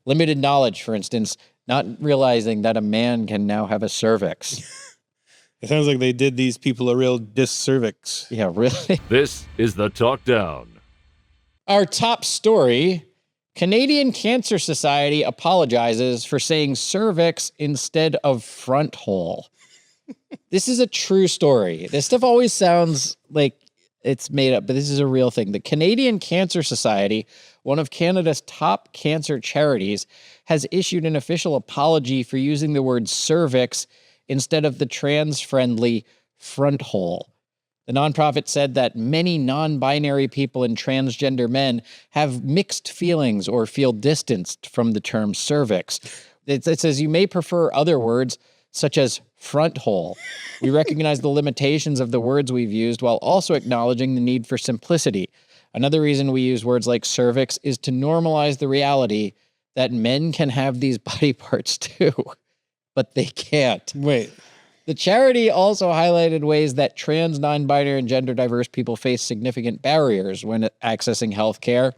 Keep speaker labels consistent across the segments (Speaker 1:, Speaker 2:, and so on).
Speaker 1: Limited knowledge, for instance, not realizing that a man can now have a cervix.
Speaker 2: It sounds like they did these people a real discervix.
Speaker 1: Yeah, really?
Speaker 3: This is the Talk Down.
Speaker 1: Our top story, Canadian Cancer Society apologizes for saying cervix instead of front hole. This is a true story. This stuff always sounds like it's made up, but this is a real thing. The Canadian Cancer Society, one of Canada's top cancer charities, has issued an official apology for using the word cervix instead of the trans-friendly front hole. The nonprofit said that many non-binary people and transgender men have mixed feelings or feel distanced from the term cervix. It says you may prefer other words such as front hole. We recognize the limitations of the words we've used while also acknowledging the need for simplicity. Another reason we use words like cervix is to normalize the reality that men can have these body parts too, but they can't.
Speaker 2: Wait.
Speaker 1: The charity also highlighted ways that trans, non-binary, and gender diverse people face significant barriers when accessing healthcare,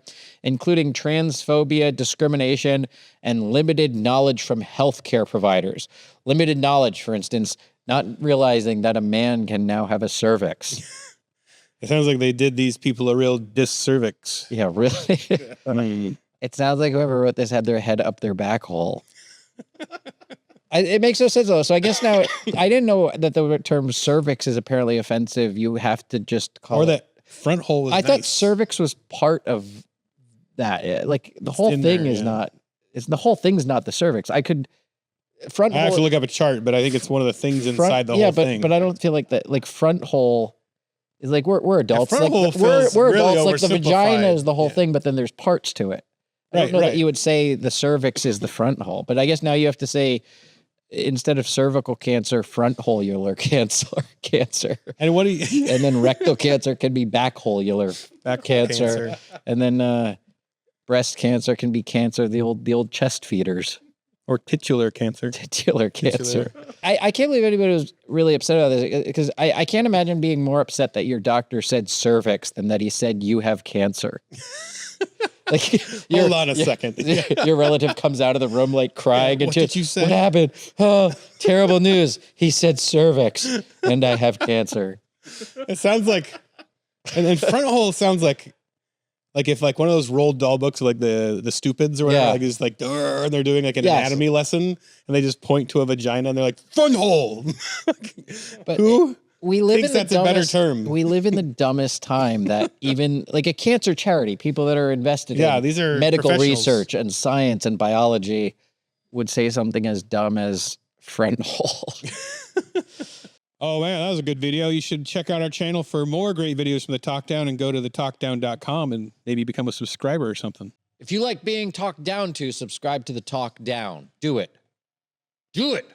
Speaker 1: including transphobia, discrimination, and limited knowledge from healthcare providers. Limited knowledge, for instance, not realizing that a man can now have a cervix.
Speaker 2: It sounds like they did these people a real discervix.
Speaker 1: Yeah, really? It sounds like whoever wrote this had their head up their back hole. It makes no sense though. So I guess now I didn't know that the term cervix is apparently offensive. You have to just call
Speaker 2: or
Speaker 1: it.
Speaker 2: that front hole was
Speaker 1: I thought
Speaker 2: nice.
Speaker 1: cervix was part of that. Like the whole
Speaker 2: in
Speaker 1: thing
Speaker 2: there,
Speaker 1: is
Speaker 2: yeah.
Speaker 1: not. It's the whole thing's not the cervix. I could front
Speaker 2: I have to
Speaker 1: hole.
Speaker 2: look up a chart, but I think it's one of the things
Speaker 1: front,
Speaker 2: inside the
Speaker 1: yeah,
Speaker 2: whole
Speaker 1: but
Speaker 2: thing.
Speaker 1: but I don't feel like that. Like front hole is like we're adults.
Speaker 2: front
Speaker 1: Like
Speaker 2: hole
Speaker 1: we're
Speaker 2: feels
Speaker 1: we're
Speaker 2: really
Speaker 1: adults. Like the vagina
Speaker 2: oversimplified.
Speaker 1: is the whole
Speaker 2: Yeah.
Speaker 1: thing, but then there's parts to it. I don't
Speaker 2: Right,
Speaker 1: know
Speaker 2: right.
Speaker 1: that you would say the cervix is the front hole, but I guess now you have to say instead of cervical cancer, front holular cancer.
Speaker 2: And what do you
Speaker 1: And then rectal cancer can be back holular
Speaker 2: back
Speaker 1: cancer. And then breast cancer can be cancer, the old chest feeders.
Speaker 2: or titular cancer?
Speaker 1: Titular cancer. I can't believe anybody was really upset about this because I can't imagine being more upset that your doctor said cervix than that he said you have cancer. Like,
Speaker 2: Hold on a second.
Speaker 1: Your relative comes out of the room like crying.
Speaker 2: Yeah,
Speaker 1: and
Speaker 2: what did you say?
Speaker 1: What happened? Oh, terrible news. He said cervix and I have cancer.
Speaker 2: It sounds like, and then front hole sounds like if like one of those rolled doll books, like the stupids or whatever,
Speaker 1: Yeah.
Speaker 2: like it's like, "Durr," and they're doing like an
Speaker 1: Yes.
Speaker 2: anatomy lesson, and they just point to a vagina and they're like, front hole.
Speaker 1: But
Speaker 2: Who
Speaker 1: we live
Speaker 2: thinks
Speaker 1: in the
Speaker 2: that's a better
Speaker 1: dumbest,
Speaker 2: term?
Speaker 1: We live in the dumbest time that even like a cancer charity, people that are invested
Speaker 2: Yeah,
Speaker 1: in
Speaker 2: these are
Speaker 1: medical
Speaker 2: professionals.
Speaker 1: research and science and biology would say something as dumb as front hole.
Speaker 2: Oh man, that was a good video. You should check out our channel for more great videos from the Talk Down and go to thetalkdown.com and maybe become a subscriber or something.
Speaker 1: If you like being talked down to, subscribe to the Talk Down. Do it. Do it.